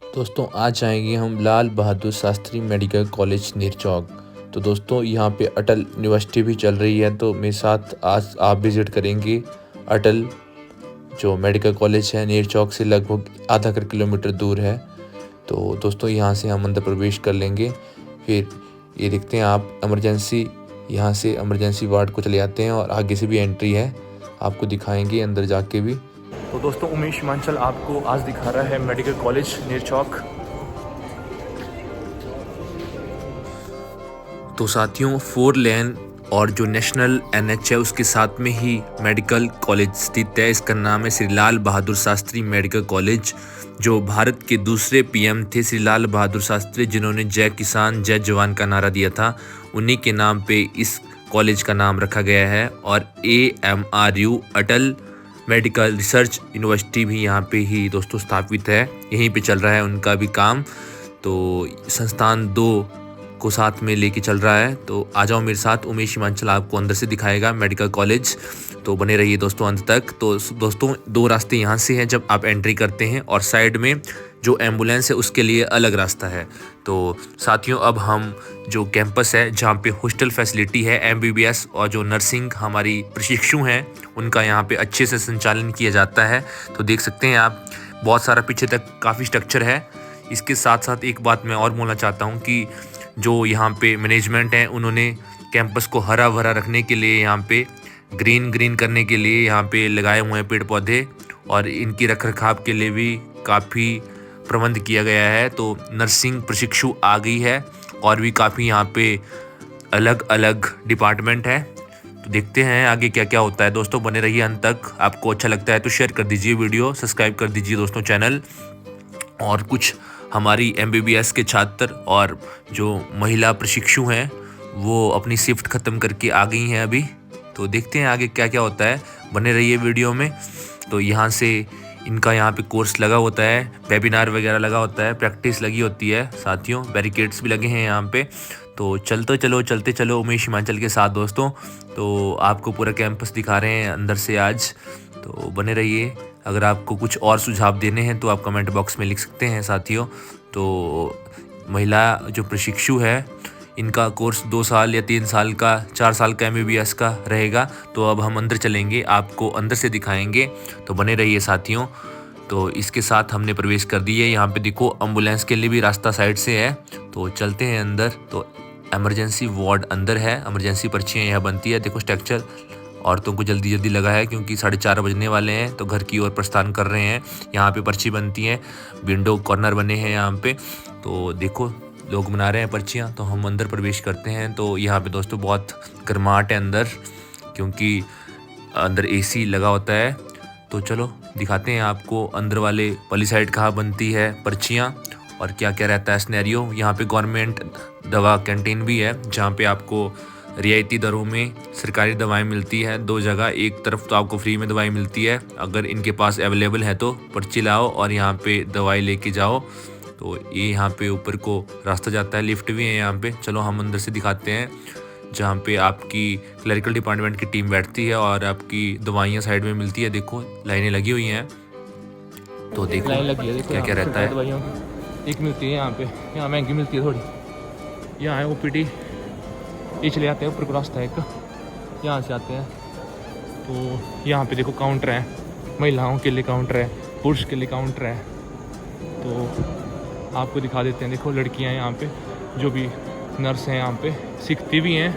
दोस्तों आज आएंगे हम लाल बहादुर शास्त्री मेडिकल कॉलेज नेरचौक। तो दोस्तों यहाँ पे अटल यूनिवर्सिटी भी चल रही है, तो मेरे साथ आज आप विज़िट करेंगे अटल जो मेडिकल कॉलेज है। नेरचौक से लगभग आधा किलोमीटर दूर है। तो दोस्तों यहाँ से हम अंदर प्रवेश कर लेंगे। फिर ये देखते हैं आप इमरजेंसी, यहाँ से इमरजेंसी वार्ड को चले जाते हैं और आगे से भी एंट्री है, आपको दिखाएंगे अंदर जाके भी। तो दोस्तों उमेश हिमांचल आपको आज दिखा रहा है मेडिकल कॉलेज नेरचौक। तो साथियों 4 लेन और जो नेशनल NH है उसके साथ में ही मेडिकल कॉलेज स्थित है। इसका नाम है श्री लाल बहादुर शास्त्री मेडिकल कॉलेज। जो भारत के दूसरे PM थे श्री लाल बहादुर शास्त्री, जिन्होंने जय किसान जय जवान का नारा दिया था, उन्हीं के नाम पे इस कॉलेज का नाम रखा गया है। और AMRU अटल मेडिकल रिसर्च यूनिवर्सिटी भी यहाँ पे ही दोस्तों स्थापित है, यहीं पे चल रहा है उनका भी काम। तो संस्थान 2 को साथ में लेके चल रहा है। तो आ जाओ मेरे साथ, उमेश हिमांचल आपको अंदर से दिखाएगा मेडिकल कॉलेज। तो बने रहिए दोस्तों अंत तक। तो दोस्तों 2 रास्ते यहाँ से हैं जब आप एंट्री करते हैं, और साइड में जो एम्बुलेंस है उसके लिए अलग रास्ता है। तो साथियों अब हम जो कैंपस है जहाँ पे हॉस्टल फैसिलिटी है, MBBS और जो नर्सिंग हमारी प्रशिक्षु हैं उनका यहाँ पे अच्छे से संचालन किया जाता है। तो देख सकते हैं आप, बहुत सारा पीछे तक काफ़ी स्ट्रक्चर है। इसके साथ साथ एक बात मैं और बोलना चाहता हूँ कि जो यहाँ पे मैनेजमेंट है उन्होंने कैंपस को हरा भरा रखने के लिए, यहाँ पे ग्रीन करने के लिए यहाँ पे लगाए हुए हैं पेड़ पौधे, और इनकी रख रखाव के लिए भी काफ़ी प्रबंध किया गया है। तो नर्सिंग प्रशिक्षु आ गई है और भी काफ़ी यहाँ पे अलग अलग डिपार्टमेंट है। तो देखते हैं आगे क्या क्या होता है। दोस्तों बने रहिए अंत तक। आपको अच्छा लगता है तो शेयर कर दीजिए वीडियो, सब्सक्राइब कर दीजिए दोस्तों चैनल। और कुछ हमारी MBBS के छात्र और जो महिला प्रशिक्षु हैं वो अपनी शिफ्ट ख़त्म करके आ गई हैं अभी। तो देखते हैं आगे क्या क्या होता है, बने रहिए वीडियो में। तो यहाँ से इनका यहाँ पे कोर्स लगा होता है, वेबिनार वगैरह लगा होता है, प्रैक्टिस लगी होती है साथियों, बैरिकेड्स भी लगे हैं यहाँ पे। तो चलते चलो उमेश हिमांचल के साथ दोस्तों। तो आपको पूरा कैंपस दिखा रहे हैं अंदर से आज, तो बने रहिए। अगर आपको कुछ और सुझाव देने हैं तो आप कमेंट बॉक्स में लिख सकते हैं साथियों। तो महिला जो प्रशिक्षु है इनका कोर्स 2 साल या 3 साल का, 4 साल का MBBS का रहेगा। तो अब हम अंदर चलेंगे, आपको अंदर से दिखाएंगे, तो बने रहिए साथियों। तो इसके साथ हमने प्रवेश कर दी है। यहाँ पे देखो एम्बुलेंस के लिए भी रास्ता साइड से है। तो चलते हैं अंदर। तो इमरजेंसी वार्ड अंदर है, इमरजेंसी पर्चियाँ यहाँ बनती है। देखो स्ट्रक्चर औरतों को जल्दी लगा है क्योंकि 4:30 बजने वाले हैं, तो घर की ओर प्रस्थान कर रहे हैं। यहाँ पे पर्ची बनती है, विंडो कॉर्नर बने हैं यहाँ पे। तो देखो लोग बना रहे हैं पर्चियाँ। तो हम अंदर प्रवेश करते हैं। तो यहाँ पे दोस्तों बहुत गर्माहट है अंदर, क्योंकि अंदर AC लगा होता है। तो चलो दिखाते हैं आपको अंदर वाले वाली साइड कहाँ बनती है पर्चियाँ और क्या क्या रहता है सिनेरियो। यहाँ पे गवर्नमेंट दवा कैंटीन भी है जहाँ पे आपको रियायती दरों में सरकारी दवाएं मिलती है। 2 जगह, एक तरफ तो आपको फ्री में दवाई मिलती है, अगर इनके पास अवेलेबल है तो पर्ची लाओ और यहाँ पे दवाई लेके जाओ। तो ये यहाँ पे ऊपर को रास्ता जाता है, लिफ्ट भी है यहाँ पे। चलो हम अंदर से दिखाते हैं जहाँ पे आपकी क्लरिकल डिपार्टमेंट की टीम बैठती है और आपकी दवाइयाँ साइड में मिलती है। देखो लाइनें लगी हुई हैं। तो देखो लाइन लगी है, देखो क्या क्या रहता है। दवाइयों की एक मिलती है यहाँ पे, यहाँ महंगी मिलती है थोड़ी। यहाँ है OPD, ये चले आते हैं ऊपर को रास्ता है एक, यहाँ से आते हैं। तो यहाँ पे देखो काउंटर है, महिलाओं के लिए काउंटर है, पुरुष के लिए काउंटर है। तो आपको दिखा देते हैं। देखो लड़कियाँ यहाँ पे जो भी नर्स हैं यहाँ पे सीखती भी हैं,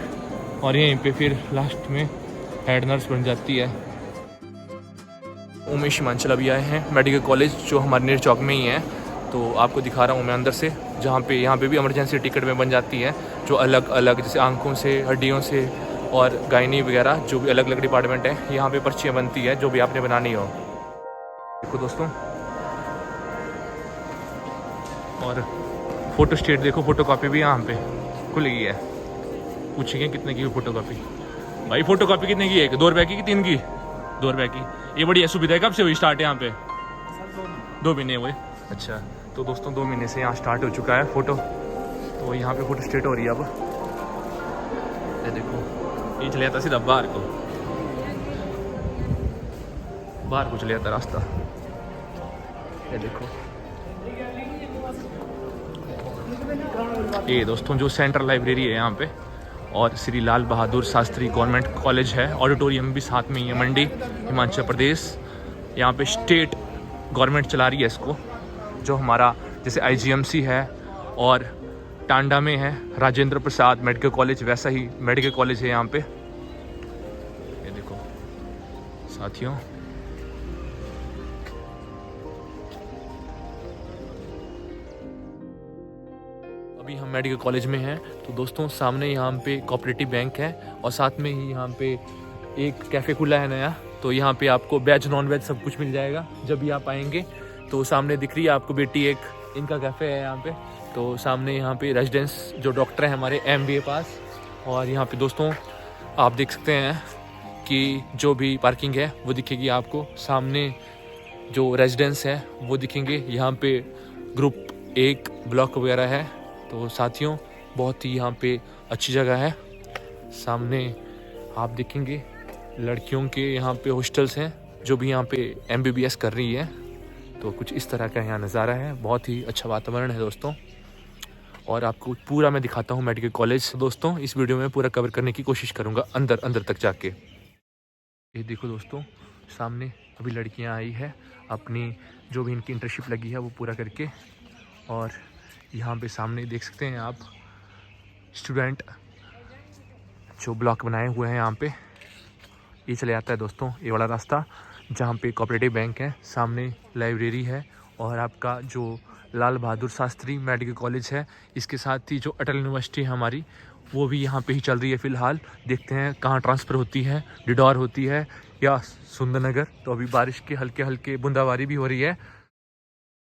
और यहीं पे फिर लास्ट में हेड नर्स बन जाती है। उमेश हिमांचल अभी आए हैं मेडिकल कॉलेज जो हमारे नेरचौक में ही है। तो आपको दिखा रहा हूँ मैं अंदर से, जहाँ पे यहाँ पे भी इमरजेंसी टिकट में बन जाती है, जो अलग अलग जैसे आंखों से, हड्डियों से और गायनी वगैरह जो भी अलग अलग डिपार्टमेंट है, यहाँ पे पर्चियाँ बनती है जो भी आपने बनानी हो। देखो दोस्तों, और फ़ोटो स्टेट देखो, फ़ोटो कॉपी भी यहाँ पे खुल गई है। पूछेंगे कितने की फ़ोटो कॉपी, भाई फ़ोटो कॉपी कितने की है? 2 रुपये की 3 की? 2 रुपये की। ये बड़ी सुविधा है। कब से हुई स्टार्ट यहाँ पे? 2 महीने हुए। अच्छा, तो दोस्तों 2 महीने से यहाँ स्टार्ट हो चुका है फ़ोटो। तो यहाँ पे फ़ोटो स्टेट हो रही है अब। ये देखो, ये चले जाता सीधा बाहर को चले जाता रास्ता। ये देखो ये दोस्तों जो सेंट्रल लाइब्रेरी है यहाँ पे, और श्री लाल बहादुर शास्त्री गवर्नमेंट कॉलेज है, ऑडिटोरियम भी साथ में ही है। मंडी हिमाचल प्रदेश, यहाँ पे स्टेट गवर्नमेंट चला रही है इसको। जो हमारा जैसे IGMC है और टांडा में है राजेंद्र प्रसाद मेडिकल कॉलेज, वैसा ही मेडिकल कॉलेज है यहाँ पे। ये देखो साथियों, अभी हम मेडिकल कॉलेज में हैं। तो दोस्तों सामने यहाँ पे कोऑपरेटिव बैंक है और साथ में ही यहाँ पे एक कैफ़े खुला है नया। तो यहाँ पे आपको वेज नॉन वेज सब कुछ मिल जाएगा जब भी आप आएंगे। तो सामने दिख रही है आपको बेटी, एक इनका कैफ़े है यहाँ पे। तो सामने यहाँ पे रेजिडेंस जो डॉक्टर हैं हमारे MBA पास। और यहाँ पे दोस्तों आप देख सकते हैं कि जो भी पार्किंग है वो दिखेगी आपको। सामने जो रेजिडेंस है वो दिखेंगे। यहाँ पे ग्रुप 1 ब्लॉक वगैरह है। तो साथियों बहुत ही यहाँ पे अच्छी जगह है। सामने आप देखेंगे लड़कियों के यहाँ पे हॉस्टल्स हैं जो भी यहाँ पे MBBS कर रही है। तो कुछ इस तरह का यहाँ नज़ारा है। बहुत ही अच्छा वातावरण है दोस्तों। और आपको पूरा मैं दिखाता हूँ मेडिकल कॉलेज। दोस्तों इस वीडियो में पूरा कवर करने की कोशिश करूँगा अंदर तक जाके। ये देखो दोस्तों, सामने अभी लड़कियाँ आई है अपनी जो भी इनकी इंटर्नशिप लगी है वो पूरा करके। और यहाँ पे सामने देख सकते हैं आप स्टूडेंट जो ब्लॉक बनाए हुए हैं यहाँ पे। ये चले जाता है दोस्तों ये वाला रास्ता जहाँ पे कोऑपरेटिव बैंक है, सामने लाइब्रेरी है और आपका जो लाल बहादुर शास्त्री मेडिकल कॉलेज है। इसके साथ ही जो अटल यूनिवर्सिटी है हमारी, वो भी यहाँ पे ही चल रही है फ़िलहाल। देखते हैं कहाँ ट्रांसफ़र होती है, डिडौर होती है या सुंदरनगर। तो अभी बारिश के हल्के बूंदाबांदी भी हो रही है।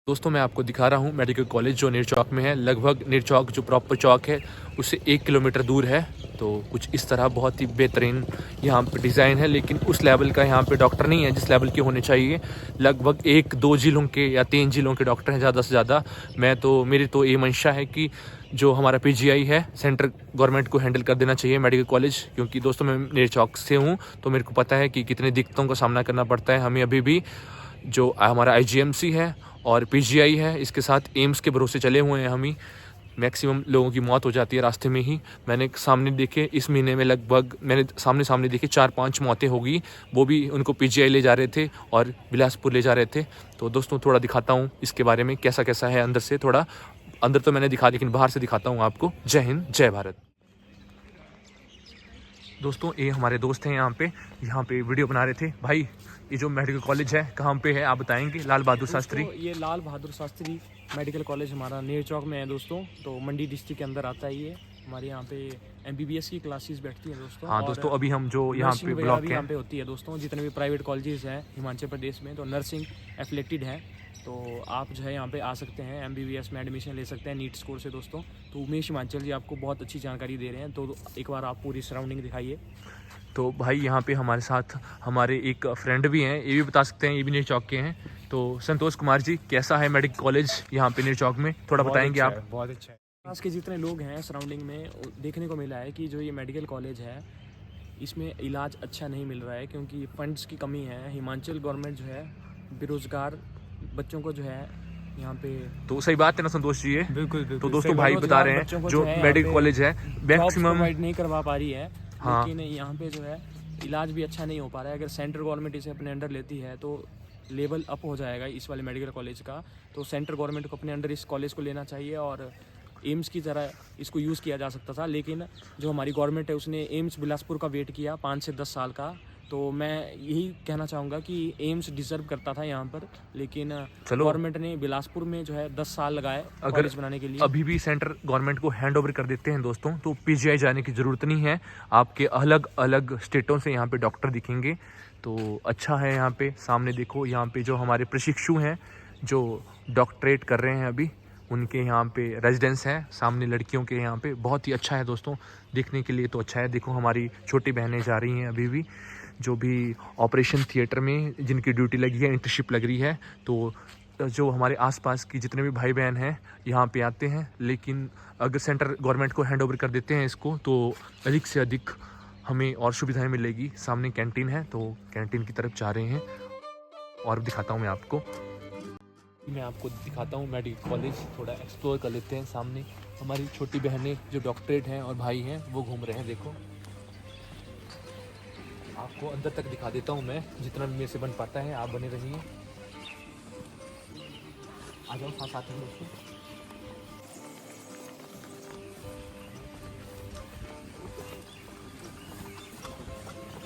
दोस्तों मैं आपको दिखा रहा हूँ मेडिकल कॉलेज जो नेर चौक में है। लगभग नेर चौक जो प्रॉपर चौक है उससे 1 किलोमीटर दूर है। तो कुछ इस तरह बहुत ही बेहतरीन यहाँ पे डिज़ाइन है, लेकिन उस लेवल का यहाँ पे डॉक्टर नहीं है जिस लेवल के होने चाहिए। लगभग 1-2 जिलों के या 3 जिलों के डॉक्टर हैं ज़्यादा से ज़्यादा। मेरी तो ये मंशा है कि जो हमारा PGI है सेंट्रल गवर्नमेंट को हैंडल कर देना चाहिए मेडिकल कॉलेज। क्योंकि दोस्तों मैं नेर चौक से हूँ तो मेरे को पता है कि कितनी दिक्कतों का सामना करना पड़ता है हमें। अभी भी जो हमारा IGMC है और PGI है, इसके साथ एम्स के भरोसे चले हुए हैं हम ही। मैक्सिमम लोगों की मौत हो जाती है रास्ते में ही। मैंने सामने देखे इस महीने में लगभग मैंने सामने देखे 4-5 मौतें हो गई। वो भी उनको PGI ले जा रहे थे और बिलासपुर ले जा रहे थे। तो दोस्तों थोड़ा दिखाता हूँ इसके बारे में कैसा है अंदर से। थोड़ा अंदर तो मैंने दिखा, लेकिन बाहर से दिखाता हूँ आपको। जय हिंद जय भारत। दोस्तों ये हमारे दोस्त हैं यहाँ पे वीडियो बना रहे थे। भाई ये जो मेडिकल कॉलेज है कहाँ पे है आप बताएंगे? लाल बहादुर शास्त्री, ये लाल बहादुर शास्त्री मेडिकल कॉलेज हमारा नेर चौक में है दोस्तों। तो मंडी डिस्ट्रिक्ट के अंदर आता है ये। हमारे यहाँ पे MBBS की क्लासेस बैठती हैं दोस्तों। हाँ दोस्तों अभी हम जो यहाँ पे ब्लॉक यहाँ पे होती है दोस्तों। जितने भी प्राइवेट कॉलेजेस हैं हिमाचल प्रदेश में तो नर्सिंग एफिलेटेड है। तो आप जो है यहाँ पे आ सकते हैं, MBBS में एडमिशन ले सकते हैं नीट स्कोर से दोस्तों। तो उमेश हिमाचल जी आपको बहुत अच्छी जानकारी दे रहे हैं। तो एक बार आप पूरी सराउंडिंग दिखाइए। तो भाई यहाँ पे हमारे साथ हमारे एक फ्रेंड भी हैं, ये भी बता सकते हैं, ये भी नेर चौक के हैं। तो संतोष कुमार जी, कैसा है मेडिकल कॉलेज यहाँ पे नेर चौक में, थोड़ा बताएंगे आप? बहुत अच्छा है। पास के जितने लोग हैं सराउंडिंग में देखने को मिला है कि जो ये मेडिकल कॉलेज है इसमें इलाज अच्छा नहीं मिल रहा है क्योंकि फंड्स की कमी है। हिमाचल गवर्नमेंट जो है बेरोजगार बच्चों को जो है यहाँ पे, तो सही बात है ना संतोष जी? ये बिल्कुल तो दोस्तों भाई बता रहे हैं जो मेडिकल कॉलेज है मैक्सिमम प्रोवाइड नहीं करवा पा रही है। हाँ। लेकिन यहाँ पे जो है इलाज भी अच्छा नहीं हो पा रहा है। अगर सेंट्रल गवर्नमेंट इसे अपने अंडर लेती है तो लेवल अप हो जाएगा इस वाले मेडिकल कॉलेज का। तो सेंट्रल गवर्नमेंट को अपने अंडर इस कॉलेज को लेना चाहिए और एम्स की तरह इसको यूज़ किया जा सकता था। लेकिन जो हमारी गवर्नमेंट है उसने एम्स बिलासपुर का वेट किया 5 से 10 साल का। तो मैं यही कहना चाहूँगा कि एम्स डिजर्व करता था यहाँ पर, लेकिन गवर्नमेंट ने बिलासपुर में जो है 10 साल लगाए कॉलेज बनाने के लिए। अभी भी सेंट्रल गवर्नमेंट को हैंड ओवर कर देते हैं दोस्तों तो PGI जाने की ज़रूरत नहीं है। आपके अलग अलग स्टेटों से यहाँ पे डॉक्टर दिखेंगे। तो अच्छा है यहाँ पे। सामने देखो यहाँ पे जो हमारे प्रशिक्षु हैं जो डॉक्टरेट कर रहे हैं अभी, उनके यहाँ पे रेजिडेंस है। सामने लड़कियों के यहाँ पे बहुत ही अच्छा है दोस्तों, देखने के लिए तो अच्छा है। देखो हमारी छोटी बहनें जा रही हैं अभी भी, जो भी ऑपरेशन थिएटर में जिनकी ड्यूटी लगी है, इंटर्नशिप लग रही है। तो जो हमारे आसपास की जितने भी भाई बहन हैं यहाँ पे आते हैं। लेकिन अगर सेंट्रल गवर्नमेंट को हैंड ओवर कर देते हैं इसको तो अधिक से अधिक हमें और सुविधाएं मिलेगी। सामने कैंटीन है तो कैंटीन की तरफ जा रहे हैं और दिखाता हूँ मैं आपको। मैं आपको दिखाता हूँ मेडिकल कॉलेज, थोड़ा एक्सप्लोर कर लेते हैं। सामने हमारी छोटी बहनें जो डॉक्टरेट हैं और भाई हैं वो घूम रहे हैं। देखो आपको अंदर तक दिखा देता हूँ मैं, जितना भी मेरे से बन पाता है। आप बने रहिए, आ जाओ साथ में दोस्तों।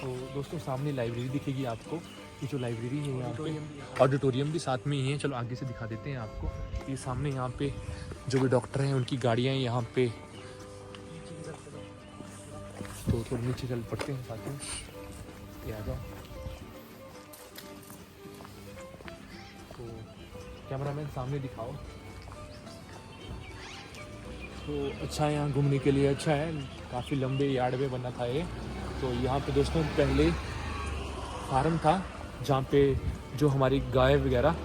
तो दोस्तों सामने लाइब्रेरी दिखेगी आपको। ये जो लाइब्रेरी है यहाँ पे, ऑडिटोरियम भी साथ में ही है। चलो आगे से दिखा देते हैं आपको। ये सामने यहाँ पे जो भी डॉक्टर हैं उनकी गाड़ियाँ हैं यहाँ पे। तो थोड़ा नीचे चल पड़ते हैं साथ में, ये आ जाओ। तो कैमरामैन सामने दिखाओ। तो अच्छा है, यहाँ घूमने के लिए अच्छा है। काफ़ी लंबे यार्ड में बना था ये। तो यहाँ पे दोस्तों पहले फार्म था जहाँ पे जो हमारी गाय वगैरह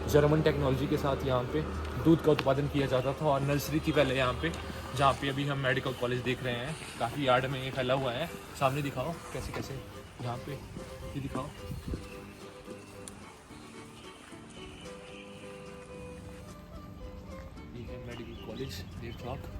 जर्मन टेक्नोलॉजी के साथ यहाँ पे दूध का उत्पादन किया जाता था। और नर्सरी थी पहले यहाँ पे, जहाँ पे अभी हम मेडिकल कॉलेज देख रहे हैं। काफ़ी यार्ड में ये फैला हुआ है। सामने दिखाओ कैसे कैसे यहाँ पे, ये दिखाओ। ये है मेडिकल कॉलेज देवचौक।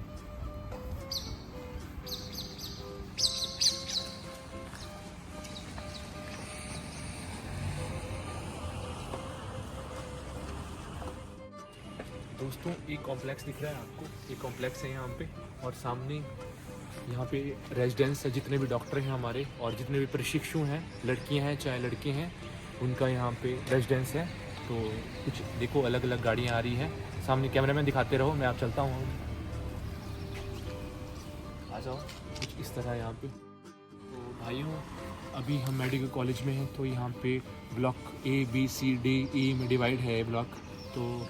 दोस्तों एक कॉम्प्लेक्स दिख रहा है आपको, एक कॉम्प्लेक्स है यहाँ पे। और सामने यहाँ पे रेजिडेंस है, जितने भी डॉक्टर हैं हमारे और जितने भी प्रशिक्षु हैं, लड़कियाँ हैं चाहे लड़के हैं, उनका यहाँ पे रेजिडेंस है। तो कुछ देखो अलग अलग गाड़ियाँ आ रही हैं। सामने कैमरामैन दिखाते रहो, मैं आप चलता हूँ। आ जाओ, कुछ इस तरह यहाँ पे। तो भाइयों अभी हम मेडिकल कॉलेज में हैं। तो यहाँ पे ब्लॉक ABCDE में डिवाइड है ब्लॉक। तो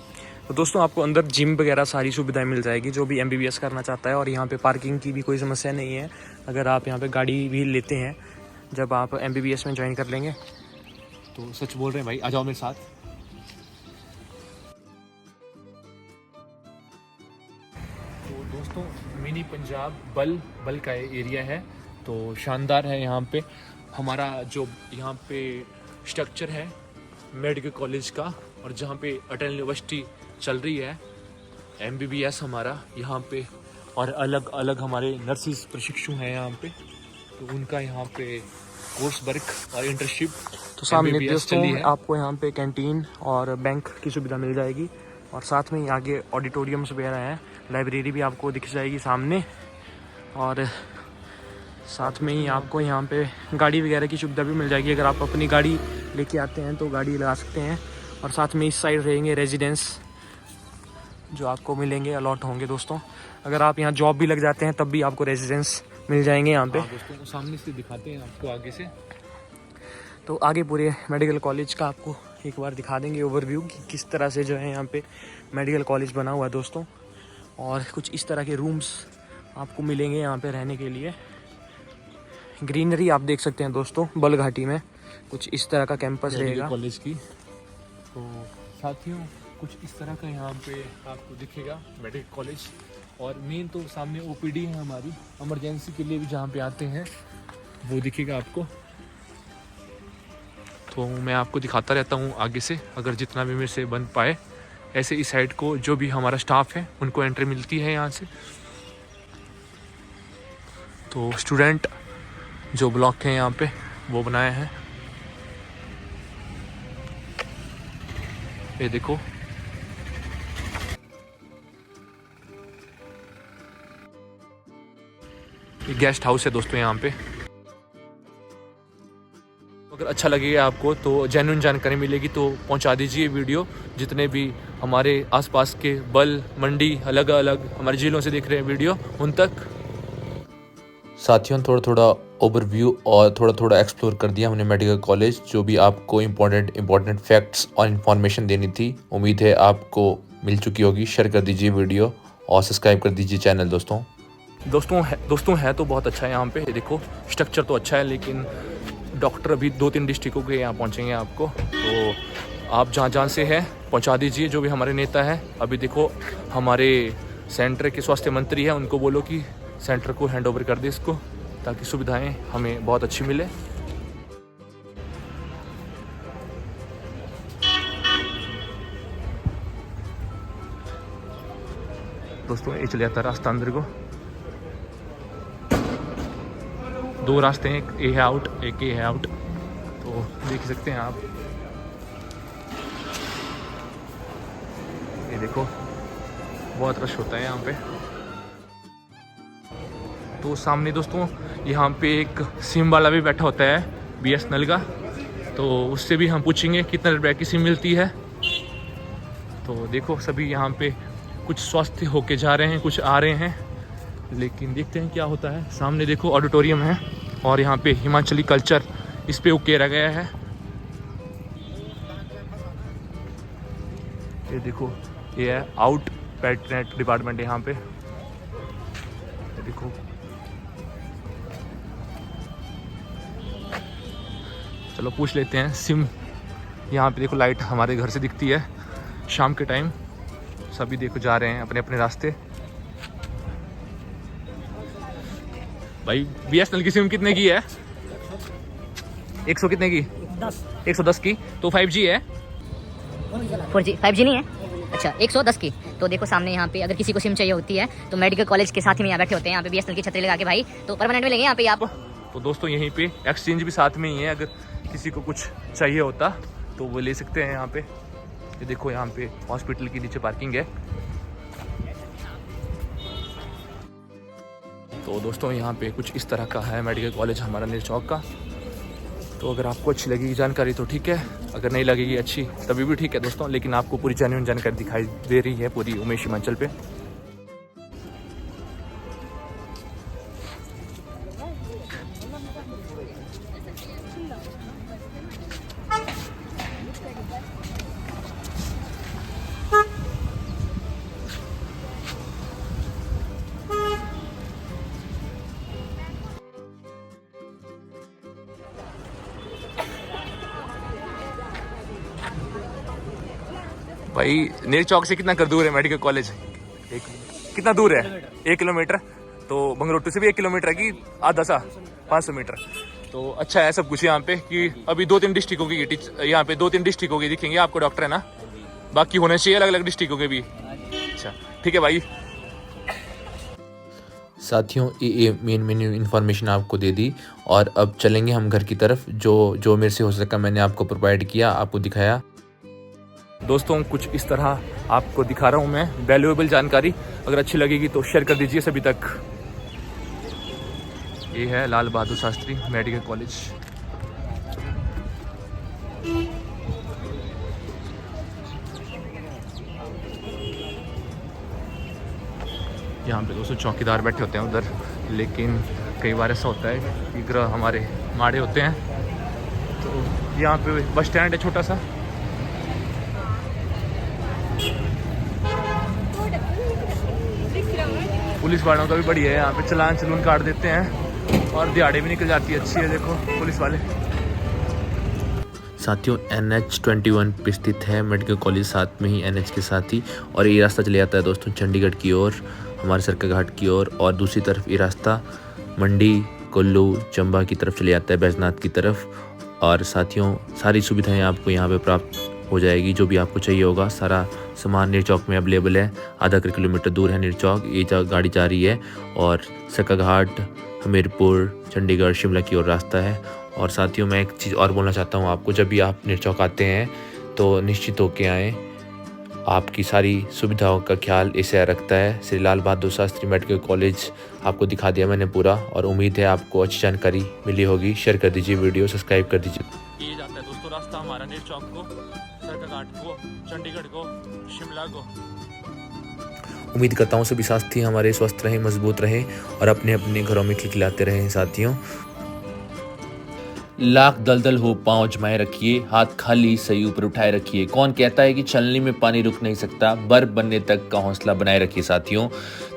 दोस्तों आपको अंदर जिम वगैरह सारी सुविधाएं मिल जाएगी जो भी MBBS करना चाहता है। और यहाँ पे पार्किंग की भी कोई समस्या नहीं है। अगर आप यहाँ पे गाड़ी भी लेते हैं जब आप MBBS में ज्वाइन कर लेंगे। तो सच बोल रहे हैं भाई, आ जाओ मेरे साथ। तो दोस्तों मिनी पंजाब बल का एरिया है। तो शानदार है यहाँ पे हमारा जो यहाँ पे स्ट्रक्चर है मेडिकल कॉलेज का। और जहाँ पे अटल यूनिवर्सिटी चल रही है MBBS हमारा यहाँ पे। और अलग अलग हमारे नर्सिस प्रशिक्षु हैं यहाँ पे। तो उनका यहाँ पे कोर्स वर्क और इंटर्नशिप। तो सामने दोस्तों आपको यहाँ पे कैंटीन और बैंक की सुविधा मिल जाएगी। और साथ में ही आगे ऑडिटोरियम्स वगैरह हैं, लाइब्रेरी भी आपको दिख जाएगी सामने। और साथ में ही आपको यहाँ पे गाड़ी वगैरह की सुविधा भी मिल जाएगी। अगर आप अपनी गाड़ी लेके आते हैं तो गाड़ी लगा सकते हैं। और साथ में इस साइड रहेंगे रेजिडेंस जो आपको मिलेंगे, अलॉट होंगे दोस्तों। अगर आप यहाँ जॉब भी लग जाते हैं तब भी आपको रेजिडेंस मिल जाएंगे यहाँ पे। दोस्तों सामने से दिखाते हैं आपको आगे से। तो आगे पूरे मेडिकल कॉलेज का आपको एक बार दिखा देंगे ओवरव्यू कि किस तरह से जो है यहाँ पे मेडिकल कॉलेज बना हुआ है दोस्तों। और कुछ इस तरह के रूम्स आपको मिलेंगे यहाँ पे रहने के लिए। ग्रीनरी आप देख सकते हैं दोस्तों बल घाटी में। कुछ इस तरह का कैंपस रहेगा कॉलेज की। तो साथियों कुछ इस तरह का यहाँ पे आपको दिखेगा मेडिकल कॉलेज। और मेन तो सामने OPD है हमारी, इमरजेंसी के लिए भी जहाँ पे आते हैं वो दिखेगा आपको। तो मैं आपको दिखाता रहता हूँ आगे से, अगर जितना भी मेरे से बन पाए। ऐसे इस साइड को जो भी हमारा स्टाफ है उनको एंट्री मिलती है यहाँ से। तो स्टूडेंट जो ब्लॉक है यहाँ पे वो बनाए हैं। ये देखो ये गेस्ट हाउस है दोस्तों यहाँ पे। अगर अच्छा लगेगा आपको तो जेन्युइन जानकारी मिलेगी तो पहुँचा दीजिए वीडियो। जितने भी हमारे आसपास के बल मंडी अलग अलग हमारे जिलों से देख रहे हैं वीडियो, उन तक। साथियों थोड़ा थोड़ा ओवरव्यू और थोड़ा थोड़ा एक्सप्लोर कर दिया हमने मेडिकल कॉलेज। जो भी आपको इम्पोर्टेंट फैक्ट्स और इन्फॉर्मेशन देनी थी, उम्मीद है आपको मिल चुकी होगी। शेयर कर दीजिए वीडियो और सब्सक्राइब कर दीजिए चैनल दोस्तों है तो बहुत अच्छा है यहाँ पे। देखो स्ट्रक्चर तो अच्छा है, लेकिन डॉक्टर अभी 2-3 डिस्ट्रिक्टों के यहाँ पहुँचेंगे आपको। तो आप जहाँ से हैं पहुँचा दीजिए जो भी हमारे नेता हैं। अभी देखो हमारे सेंटर के स्वास्थ्य मंत्री हैं, उनको बोलो कि सेंटर को हैंड ओवर कर दे इसको, ताकि सुविधाएं हमें बहुत अच्छी मिले। दोस्तों ये चले जाता है रास्ता अंदर को। 2 रास्ते हैं, एक ये है आउट, एक ये है आउट, तो देख सकते हैं आप। ये देखो बहुत रश होता है यहाँ पे। तो सामने दोस्तों यहाँ पे एक सिम वाला भी बैठा होता है BSNL का, तो उससे भी हम पूछेंगे कितना रुपये की सिम मिलती है। तो देखो सभी यहाँ पे कुछ स्वस्थ होके जा रहे हैं, कुछ आ रहे हैं, लेकिन देखते हैं क्या होता है। सामने देखो ऑडिटोरियम है और यहाँ पे हिमाचली कल्चर इस पे उकेरा गया है। ये देखो ये है आउट पेटनेट डिपार्टमेंट यहाँ पे। ये देखो चलो पूछ लेते हैं सिम। यहाँ पे देखो लाइट हमारे घर से दिखती है शाम के टाइम। सभी देखो जा रहे हैं अपने अपने रास्ते। भाई BSNL की सिम कितने की है? 100 कितने की? 110 की। तो 5G है? 4G 5G नहीं है। अच्छा 110 की। तो देखो सामने यहाँ पे अगर किसी को सिम चाहिए होती है तो मेडिकल कॉलेज के साथ ही में यहाँ बैठे होते हैं। यहाँ पे BSNL की छतरी लगा के भाई, तो परमानेंट मिलेंगे यहाँ पे आप। तो दोस्तों यहीं पे एक्सचेंज भी साथ में ही है, अगर किसी को कुछ चाहिए होता तो वो ले सकते हैं यहाँ पे। ये देखो यहाँ पे हॉस्पिटल की नीचे पार्किंग है। तो दोस्तों यहाँ पे कुछ इस तरह का है मेडिकल कॉलेज हमारा निरचौक का। तो अगर आपको अच्छी लगेगी जानकारी तो ठीक है, अगर नहीं लगेगी अच्छी तभी भी ठीक है दोस्तों, लेकिन आपको पूरी जेन्युइन जानकारी दिखाई दे रही है पूरी उमेश हिमाचल पे। भाई निरचौक से कितना कर दूर है मेडिकल कॉलेज? कितना दूर है? 1 किलोमीटर। तो बंगरोटू से भी 1 किलोमीटर है कि आधा सा 500 मीटर। तो अच्छा है सब कुछ यहाँ पे कि अभी 2-3 डिस्ट्रिक्टों की यहाँ पे 2-3 डिस्ट्रिक्टों के दिखेंगे आपको डॉक्टर, है ना? बाकी होने चाहिए अलग अलग डिस्ट्रिक्टों के भी। अच्छा ठीक है भाई। साथियों ये मेन इन्फॉर्मेशन आपको दे दी और अब चलेंगे हम घर की तरफ। जो मेरे से हो सका मैंने आपको प्रोवाइड किया, आपको दिखाया। दोस्तों कुछ इस तरह आपको दिखा रहा हूँ मैं वैल्यूएबल जानकारी। अगर अच्छी लगेगी तो शेयर कर दीजिए सभी तक। ये है लाल बहादुर शास्त्री मेडिकल कॉलेज। यहाँ पे दोस्तों चौकीदार बैठे होते हैं उधर, लेकिन कई बार ऐसा होता है कि ग्रह हमारे माड़े होते हैं। तो यहाँ पे बस स्टैंड है छोटा सा। पुलिस वालों का भी बढ़िया है, यहाँ पे चलान काट देते हैं और दिहाड़ी भी निकल जाती है। अच्छी है देखो पुलिस वाले। साथियों NH21 पे स्थित है मेडिकल कॉलेज, साथ में ही NH के साथ ही। और ये रास्ता चले जाता है दोस्तों चंडीगढ़ की ओर, हमारे सरका घाट की ओर। और दूसरी तरफ ये रास्ता मंडी, कुल्लू, चंबा की तरफ चले जाता है, बैजनाथ की तरफ। और साथियों सारी सुविधाएं आपको यहाँ पे प्राप्त हो जाएगी, जो भी आपको चाहिए होगा सारा सामान निरचौक में अवेलेबल है। आधा किलोमीटर दूर है निरचौक, ये गाड़ी जा रही है। और सरका घाट, हमीरपुर, चंडीगढ़, शिमला की ओर रास्ता है। और साथियों मैं एक चीज़ और बोलना चाहता हूँ आपको, जब भी आप निरचौक आते हैं तो निश्चित होके आएँ। आपकी सारी सुविधाओं का ख्याल इसे रखता है श्री लाल बहादुर शास्त्री मेडिकल कॉलेज। आपको दिखा दिया मैंने पूरा, और उम्मीद है आपको अच्छी जानकारी मिली होगी। शेयर कर दीजिए वीडियो, सब्सक्राइब कर दीजिए। ये जाता है दोस्तों रास्ता हमारा निरचौक को, सरका घाट को, चंडीगढ़ को, शिमला को। उम्मीद करता हूँ सभी साथी हमारे स्वस्थ रहें, मजबूत रहें और अपने अपने घरों में खिलखिलाते रहें। साथियों लाख दलदल हो पांव जमाए रखिए, हाथ खाली सही ऊपर उठाए रखिए। कौन कहता है कि चलने में पानी रुक नहीं सकता, बर्फ बनने तक का हौसला बनाए रखिए। साथियों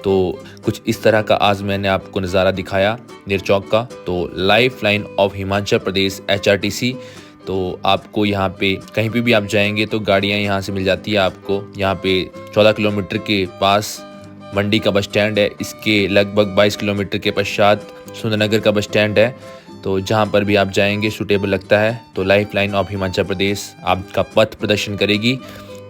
तो कुछ इस तरह का आज मैंने आपको नज़ारा दिखाया निरचौक का। तो life line of Himachal Pradesh HRTC। तो आपको यहाँ पे कहीं पे भी आप जाएंगे तो गाड़ियाँ यहाँ से मिल जाती है आपको। यहाँ पे 14 किलोमीटर के पास मंडी का बस स्टैंड है, इसके लगभग 22 किलोमीटर के पश्चात सुंदरनगर का बस स्टैंड है। तो जहाँ पर भी आप जाएंगे सूटेबल लगता है तो life line of Himachal Pradesh आपका पथ प्रदर्शन करेगी।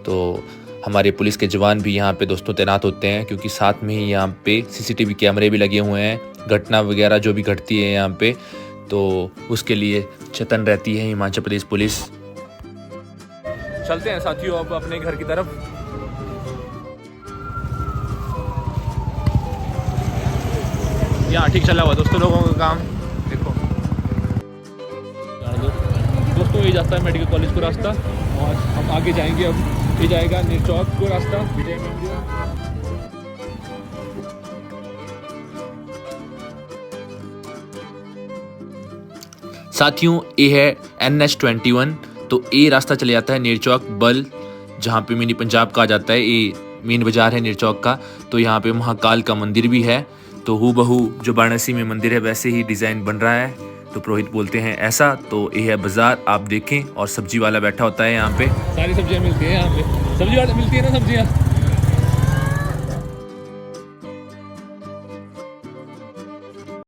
तो हमारे पुलिस के जवान भी यहाँ पे दोस्तों तैनात होते हैं, क्योंकि साथ में ही यहाँ पे CCTV कैमरे भी लगे हुए हैं। घटना वगैरह जो भी घटती है यहाँ पे तो उसके लिए चेतन रहती है हिमाचल प्रदेश पुलिस। चलते हैं साथियों अब अपने घर की तरफ। यहाँ ठीक चला हुआ दोस्तों लोगों का काम। देखो दोस्तों ये जाता है मेडिकल कॉलेज को रास्ता, और हम आगे जाएंगे। अब ये जाएगा निरचौक को रास्ता, विजय मंदिर। साथियों ये है NH21, तो ये रास्ता चले जाता है निरचौक बल, जहाँ पे मिनी पंजाब कहा जाता है। ये मेन बाजार है निरचौक का। तो यहाँ पे महाकाल का मंदिर भी है, तो हूबहू जो वाराणसी में मंदिर है वैसे ही डिज़ाइन बन रहा है। तो पुरोहित बोलते हैं ऐसा। तो ये है बाज़ार, आप देखें, और सब्जी वाला बैठा होता है यहाँ पे। सारी सब्जियाँ मिलती है यहाँ पे, सब्जी वाले मिलती है ना सब्जियाँ।